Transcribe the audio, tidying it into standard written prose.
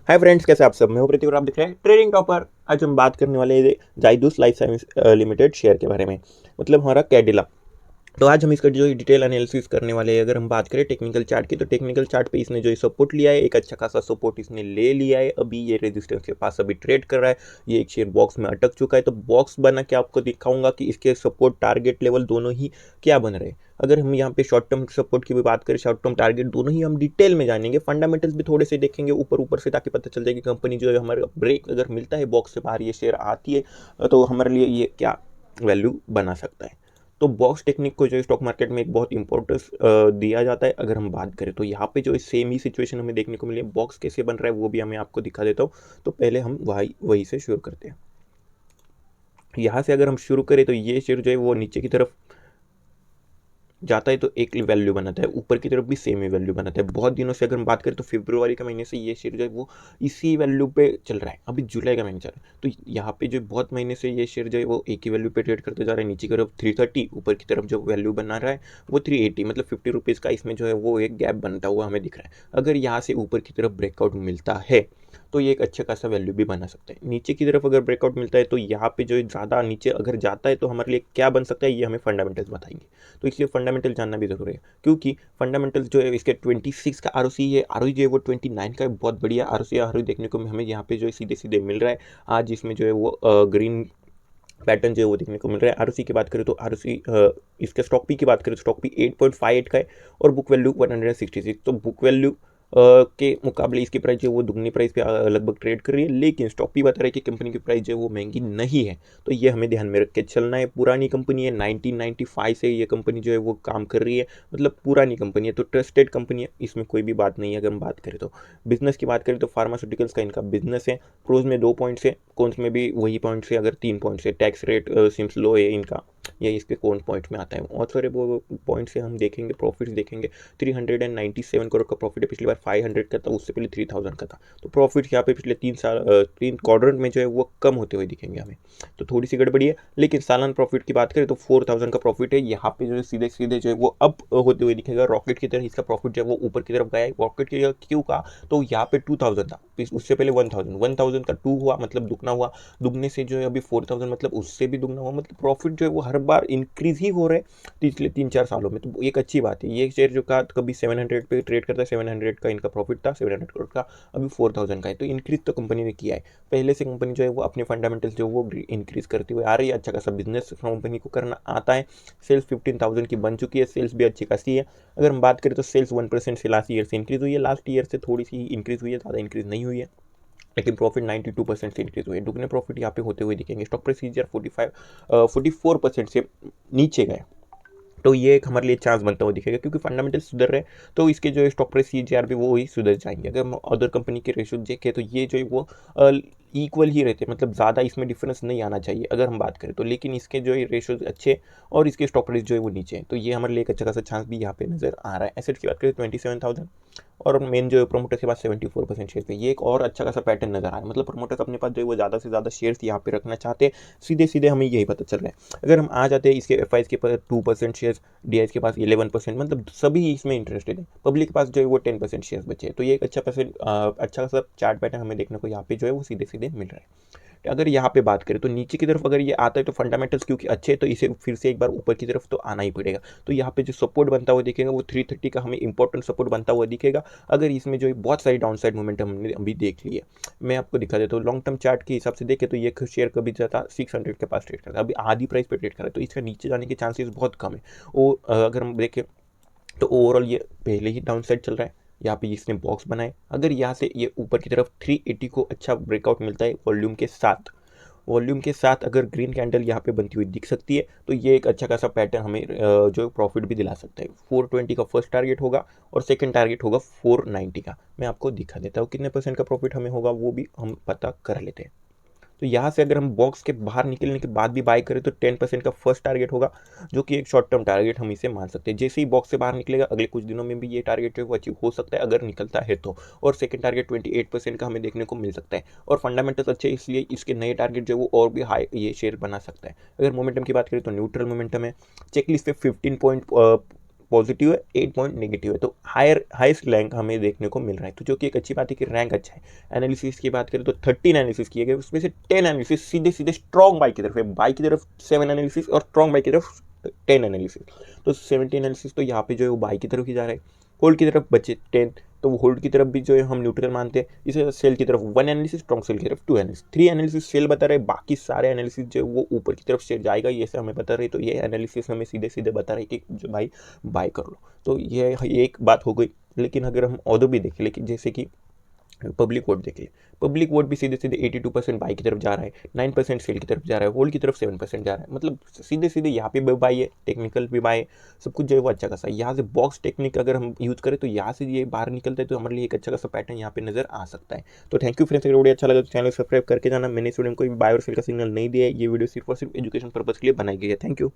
Hi friends, कैसे आप सब। मैं हूं प्रतीक और आप देख रहे हैं ट्रेडिंग टॉपर। आज हम बात करने वाले हैं Zydus life science limited share के बारे में, मतलब हमारा कैडिला। तो आज हम इसका जो डिटेल एनालिसिस करने वाले हैं। अगर हम बात करें टेक्निकल चार्ट की, तो टेक्निकल चार्ट पे इसने जो सपोर्ट लिया है, एक अच्छा खासा सपोर्ट इसने ले लिया है। अभी ये रेजिस्टेंस के पास अभी ट्रेड कर रहा है। ये एक शेयर बॉक्स में अटक चुका है, तो बॉक्स बना के आपको दिखाऊंगा कि इसके सपोर्ट टारगेट लेवल दोनों ही क्या बन रहे हैं। अगर हम यहाँ पे शॉर्ट टर्म सपोर्ट की भी बात करें, शॉर्ट टर्म टारगेट दोनों ही हम डिटेल में जानेंगे। फंडामेंटल्स भी थोड़े से देखेंगे ऊपर ऊपर से, ताकि पता चल जाए कि कंपनी जो है हमारे ब्रेक अगर मिलता है बॉक्स से बाहर, ये शेयर आती है तो हमारे लिए ये क्या वैल्यू बना सकता है। तो बॉक्स टेक्निक को जो स्टॉक मार्केट में एक बहुत इंपॉर्टेंस दिया जाता है। अगर हम बात करें तो यहाँ पे जो सेम ही सिचुएशन हमें देखने को मिली है। बॉक्स कैसे बन रहा है वो भी हमें आपको दिखा देता हूँ। तो पहले हम वही से शुरू करते हैं। यहाँ से अगर हम शुरू करें तो ये शेयर जो है वो नीचे की तरफ जाता है तो एक वैल्यू बनाता है, ऊपर की तरफ भी सेम ही वैल्यू बनाता है। बहुत दिनों से अगर हम बात करें तो फरवरी के महीने से ये शेयर जो है वो इसी वैल्यू पे चल रहा है। अभी जुलाई का महीना चल रहा है, तो यहाँ पे जो बहुत महीने से ये शेयर जो है वो एक ही वैल्यू पे ट्रेड करते जा रहा है। नीचे की तरफ 330, ऊपर की तरफ जो वैल्यू बना रहा है वो 380, मतलब 50 रुपीज़ का इसमें जो है वो एक गैप बनता हुआ हमें दिख रहा है। अगर यहाँ से ऊपर की तरफ ब्रेकआउट मिलता है तो ये एक अच्छा खासा वैल्यू भी बना सकता है। नीचे की तरफ अगर ब्रेकआउट मिलता है तो यहाँ पे जो ज़्यादा नीचे अगर जाता है तो हमारे लिए क्या बन सकता है, ये हमें फंडामेंटल्स बताएंगे। तो इसलिए फंडामेंटल जानना भी जरूरी है, क्योंकि फंडामेंटल्स जो है इसके 26 का आर है, आर जो है वो 29 का बहुत बढ़िया आर देखने को हमें यहाँ पे जो है सीधे सीधे मिल रहा है। आज इसमें जो है वो ग्रीन पैटर्न जो है वो देखने को मिल रहा है। आर की बात करें तो आर इसके स्टॉक पी की बात करें तो स्टॉक पी 8.58 का है और बुक वैल्यू 166। तो बुक वैल्यू के मुकाबले इसकी प्राइस जो है वो दुगनी प्राइस पे लगभग ट्रेड कर रही है। लेकिन स्टॉक भी बता रहा है कि कंपनी की प्राइस जो है वो महंगी नहीं है। तो ये हमें ध्यान में रख के चलना है। पुरानी कंपनी है, 1995 से ये कंपनी जो है वो काम कर रही है, मतलब पुरानी कंपनी है, तो ट्रस्टेड कंपनी है, इसमें कोई भी बात नहीं है। अगर हम बात करें तो बिजनेस की बात करें तो फार्मास्यूटिकल्स का इनका बिजनेस है। प्रोज में 2 पॉइंट्स है, कॉन्स में भी वही पॉइंट्स है, अगर 3 पॉइंट्स है। टैक्स रेट सिम्स लो है इनका, ये इसके कौन पॉइंट में आता है। और सारे वो पॉइंट से हम देखेंगे, प्रॉफिट्स देखेंगे। 397 करोड़ का प्रॉफिट है, पिछली बार 500 का था, उससे पहले 3000 का था। तो प्रॉफिट यहाँ पे पिछले 3 क्वाड्रेंट में जो है वो कम होते हुए दिखेंगे हमें, तो थोड़ी सी गड़बड़ी है। लेकिन सालाना प्रॉफिट की बात करें तो 4000 का प्रॉफिट है। यहाँ पे जो है सीधे सीधे जो है वो अप होते हुए दिखेगा। रॉकेट की तरह इसका प्रॉफिट जो है वो ऊपर की तरफ गया है। रॉकेट की क्यों का, तो यहाँ पे 2000 था, उससे पहले 1000 का 2 हुआ, मतलब दुगना हुआ। दुगने से जो है अभी 4000, मतलब उससे भी दुगना हुआ। मतलब प्रॉफिट जो है वो हर बार इंक्रीज ही हो रहे हैं पिछले 3-4 सालों में। तो एक अच्छी बात है। ये शेयर जो का कभी 700 पे ट्रेड करता है, 700 का इनका प्रॉफिट था, 700 करोड़ का, अभी 4000 का है। तो इंक्रीज तो कंपनी ने किया है। पहले से कंपनी जो है वो अपने फंडामेंटल्स जो वो इंक्रीज करती हुई आ रही है। अच्छा खासा बिजनेस कंपनी को करना आता है। सेल्स 15,000 की बन चुकी है, सेल्स भी अच्छी खासी है। अगर हम बात करें तो सेल्स 1% से लास्ट ईयर से इंक्रीज हुई है, लास्ट ईयर से थोड़ी सी इंक्रीज हुई है, ज़्यादा इंक्रीज नहीं हुई है। लेकिन प्रॉफिट 92% से इंक्रीज हुए। दुगने प्रॉफिट यहाँ पे होते हुए दिखेंगे। स्टॉक प्राइस 44% से नीचे गए, तो ये एक हमारे लिए चांस बनता हुआ दिखेगा, क्योंकि फंडामेंटल सुधर रहे हैं तो इसके जो स्टॉक प्राइस सीजीआर भी वो ही सुधर जाएंगे। अगर हम अदर कंपनी के रेशियो देखें तो ये जो है वो इक्वल ही रहते हैं, मतलब ज़्यादा इसमें डिफरेंस नहीं आना चाहिए अगर हम बात करें तो। लेकिन इसके जो है रेशियोज अच्छे और इसके स्टॉक प्राइस जो है वो नीचे है, तो ये हमारे लिए एक अच्छा खासा चांस भी यहाँ पे नजर आ रहा है। एसेट की बात करें 27,000 और मेन जो है प्रोमोटर के पास 74% शेयर पे, ये एक और अच्छा खासा पैटर्न नजर आ रहा है। मतलब प्रोमोटर्स अपने पास जो है वो ज़्यादा से ज़्यादा शेयर्स यहाँ पे रखना चाहते हैं। सीधे सीधे हमें यही पता चल रहा है। अगर हम आ जाते हैं इसके एफ के पास 2% शेयर्स, डी के पास 11%, मतलब सभी इसमें इंटरेस्टेड है। पब्लिक के पास जो है वो 10% शेयर्स बचे हैं। तो ये एक अच्छा खासा चार्ट पैटर्न हमें देखने को यहाँ पे जो है वो सीधे सीधे मिल रहा है। अगर यहाँ पे बात करें तो नीचे की तरफ अगर ये आता है तो फंडामेंटल्स क्योंकि अच्छे हैं, तो इसे फिर से एक बार ऊपर की तरफ तो आना ही पड़ेगा। तो यहाँ पे जो सपोर्ट बनता हुआ दिखेगा वो 330 का हमें इंपॉर्टेंट सपोर्ट बनता हुआ दिखेगा। अगर इसमें जो है बहुत सारी डाउन साइड मोमेंटम हमने अभी देख ली है, मैं आपको दिखा देता हूँ। लॉन्ग टर्म चार्ट के हिसाब से देखें तो ये शेयर कभी जाता 600 के पास ट्रेड करता है, अभी आधी प्राइस पे ट्रेड कर रहा है, तो इसका नीचे जाने के चांसेस बहुत कम है। और अगर हम देखें तो ओवरऑल ये पहले ही डाउन साइड चल रहा है। यहाँ पे इसने बॉक्स बनाए, अगर यहाँ से ये ऊपर की तरफ 380 को अच्छा ब्रेकआउट मिलता है वॉल्यूम के साथ अगर ग्रीन कैंडल यहाँ पे बनती हुई दिख सकती है, तो ये एक अच्छा खासा पैटर्न हमें जो प्रॉफिट भी दिला सकता है। 420 का फर्स्ट टारगेट होगा और सेकंड टारगेट होगा 490 का। मैं आपको दिखा देता हूँ कितने % का प्रॉफिट हमें होगा, वो भी हम पता कर लेते हैं। तो यहाँ से अगर हम बॉक्स के बाहर निकलने के बाद भी बाय करें तो 10% का फर्स्ट टारगेट होगा, जो कि एक शॉर्ट टर्म टारगेट हम इसे मान सकते हैं। जैसे ही बॉक्स से बाहर निकलेगा अगले कुछ दिनों में भी ये टारगेट जो है वो अचीव हो सकता है अगर निकलता है तो। और सेकंड टारगेट 28% का हमें देखने को मिल सकता है। और फंडामेंटल्स अच्छे, इसलिए इसके नए टारगेट जो है वो और भी हाई ये शेयर बना सकता है। अगर मोमेंटम की बात करें तो न्यूट्रल मोमेंटम है। चेकलिस्ट पे 15 पॉजिटिव है, 8 पॉइंट नेगेटिव है। तो हाईएस्ट रैंक हमें देखने को मिल रहा है, तो जो कि एक अच्छी बात है कि रैंक अच्छा है। एनालिसिस की बात करें तो 13 एनालिसिस किए गए, उसमें से 10 एनालिसिस सीधे सीधे स्ट्रॉन्ग बाई की तरफ है, बाई की तरफ 7 एनालिसिस और स्ट्रॉन्ग बाई की तरफ 10 एनालिसिस। तो 70 एनालिसिस तो यहाँ पे जो है वो बाई की तरफ ही जा रहा है, होल्ड की तरफ बचे 10, तो वो होल्ड की तरफ भी जो है हम न्यूट्रल मानते हैं। इसे सेल की तरफ 1 एनालिसिस, स्ट्रॉन्ग सेल की तरफ 2 एनालिसिस, 3 एनालिसिस सेल बता रहे, बाकी सारे एनालिसिस जो वो ऊपर की तरफ से जाएगा, ये से हमें बता रहे। तो ये एनालिसिस हमें सीधे सीधे बता रहे कि जो भाई बाय कर लो। तो ये एक बात हो गई। लेकिन अगर हम ऑदो भी देखें, लेकिन जैसे कि पब्लिक वोट देख ले, पब्लिक वोट भी सीधे सीधे 82% बाई की तरफ जा रहा है, 9% सेल की तरफ जा रहा है, होल्ड की तरफ 7% जा रहा है। मतलब सीधे सीधे यहाँ पे भी बाई है, टेक्निकल भी बाई है, सब कुछ जो है वो अच्छा खासा है। यहाँ से बॉक्स टेक्निक अगर हम यूज़ करें तो यहाँ से ये बाहर निकलता है, तो हमारे लिए एक अच्छा खासा पैटर्न यहाँ पे नजर आ सकता है। तो थैंक यू फ्रेंड्स, अगर वीडियो अच्छा लगा तो चैनल सब्सक्राइब करके जाना। मैंने स्टूडेंट को बाय और सेल का सिग्नल नहीं दिया है, ये वीडियो सिर्फ और सिर्फ एजुकेशन पर्पज के लिए बनाई गई है। Thank you.